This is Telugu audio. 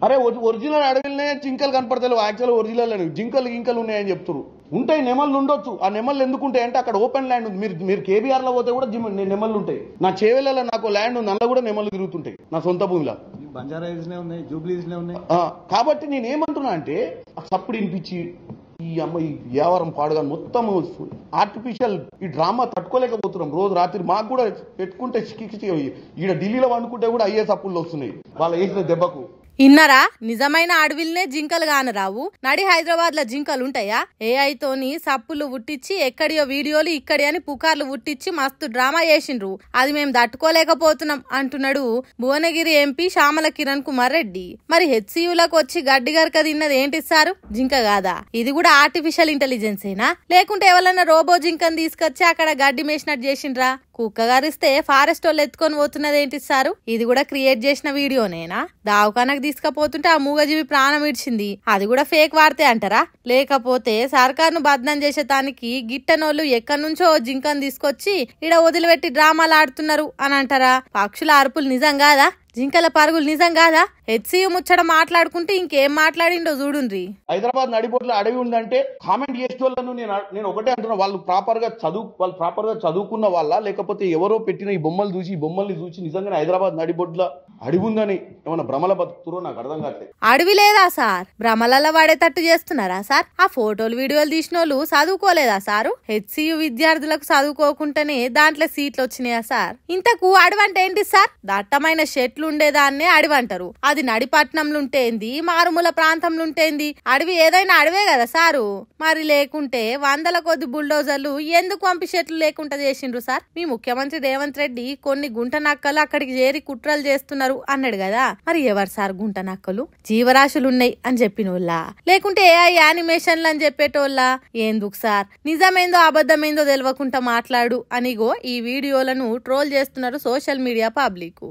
అరే ఒరిజినల్ అడవిలోనే జింకలు కనపడతాయి, యాక్చువల్ ఒరిజినల్ జింకలు గింకలు ఉన్నాయని చెప్తారు. ఉంటాయి, నెమళ్ళు ఉండొచ్చు. ఆ నెమళ్ళు ఎందుకు ఉంటాయి అంటే అక్కడ ఓపెన్ ల్యాండ్ ఉంది. మీరు కేబీఆర్ లో పోతే కూడా నెమళ్ళు ఉంటాయి. నా చేవెళ్ళలో నాకు ల్యాండ్ ఉంది, అందులో కూడా నెమళ్ళు తిరుగుతుంటాయి నా సొంత భూమిలో. కాబట్టి నేనేమంటున్నా అంటే సప్పుడు వినిపించి ఈ అమ్మాయి వ్యాపారం పాడుగా మొత్తం ఆర్టిఫిషియల్ ఈ డ్రామా తట్టుకోలేకపోతున్నాం. రోజు రాత్రి మాకు కూడా పెట్టుకుంటే ఈడ ఢిల్లీలో వండుకుంటే కూడా అయ్యే సప్పుళ్ళు వస్తున్నాయి వాళ్ళ వేసిన దెబ్బకు. ఇన్నరా నిజమైన అడవిల్నే జింకలు కానరావు, నడి హైదరాబాద్ లో జింకలు ఉంటాయా? ఏఐతోని సప్పులు పుట్టించి ఎక్కడియో వీడియోలు ఇక్కడి అని పుకార్లు పుట్టించి మస్తు డ్రామా చేసిండ్రు. అది మేము తట్టుకోలేకపోతున్నాం అంటున్నాడు భువనగిరి ఎంపీ శ్యామల కిరణ్ కుమార్ రెడ్డి. మరి హెచ్సియులకు వచ్చి గడ్డి గరక తిన్నది ఏంటి సారు? జింక కాదా? ఇది కూడా ఆర్టిఫిషియల్ ఇంటెలిజెన్స్ ఏనా? లేకుంటే ఎవరన్నా రోబో జింకను తీసుకొచ్చి అక్కడ గడ్డి మేసినట్టు చేసిండ్రా? కుక్క గారిస్తే ఫారెస్ట్ వాళ్ళు ఎత్తుకొని పోతున్నది ఏంటి సారు? ఇది కూడా క్రియేట్ చేసిన వీడియోనేనా? దావకానకు తీసుకపోతుంటే ఆ మూగజీవి ప్రాణం ఇడ్చింది, అది కూడా ఫేక్ వార్తే అంటారా? లేకపోతే సర్కార్ను బద్నాం చేసేదానికి గిట్టనోళ్ళు ఎక్కడి నుంచో జింకను తీసుకొచ్చి ఇడ వదిలిపెట్టి డ్రామాలు ఆడుతున్నారు అని అంటారా? పక్షుల అరుపులు నిజం కాదా? జింకల పరుగులు నిజం కాదా? హెచ్సియు ముచ్చట మాట్లాడుకుంటే ఇంకేం మాట్లాడిండో చూడుండ్రి. హైదరాబాద్ నడిబొడ్లో అడవి ఉందంటే కామెంట్ చేసే వాళ్ళను నేను ఒకటే అంటున్నా, వాళ్ళు ప్రాపర్ గా చదువుకున్న వాళ్ళ, లేకపోతే ఎవరో పెట్టిన ఈ బొమ్మల్ని చూసి నిజంగానే హైదరాబాద్ నడిబొడ్లో అడవి ఉందని ఏమన్నా భ్రమల బతుకుతురో నాకు అర్థం కావట్లేదు. అడవి లేదా సార్? భ్రమలలో వాడేటట్టు చేస్తున్నారా సార్? ఆ ఫోటోలు వీడియోలు తీసిన వాళ్ళు చదువుకోలేదా సారు? హెచ్సియు విద్యార్థులకు చదువుకోకుండానే దాంట్లో సీట్లు వచ్చినాయా సార్? ఇంతకు అడవి అంటే ఏంటి సార్? దట్టమైన చెట్లు ఉండేదాన్నే అడవి అంటారు. అది నడిపట్నంలో ఉంటేంది, మారుమూల ప్రాంతంలో ఉంటేంది, అడవి ఏదైనా అడవే కదా సారు? మరి లేకుంటే వందల కొద్ది బుల్డోజర్లు ఎందుకు పంపి చెట్లు లేకుండా చేసిండ్రు సార్? మీ ముఖ్యమంత్రి రేవంత్ రెడ్డి కొన్ని గుంట నక్కలు అక్కడికి చేరి కుట్రలు చేస్తున్నారు అన్నాడు కదా, మరి ఎవరు సార్ గుంట నక్కలు? జీవరాశులున్నాయి అని చెప్పినోళ్ళ, లేకుంటే ఏఐ యానిమేషన్లు అని చెప్పేటోళ్ళ? ఎందుకు సార్ నిజమేందో అబద్ధమేందో తెలియకుండా మాట్లాడు అనిగో ఈ వీడియోలను ట్రోల్ చేస్తున్నారు సోషల్ మీడియా పబ్లిక్.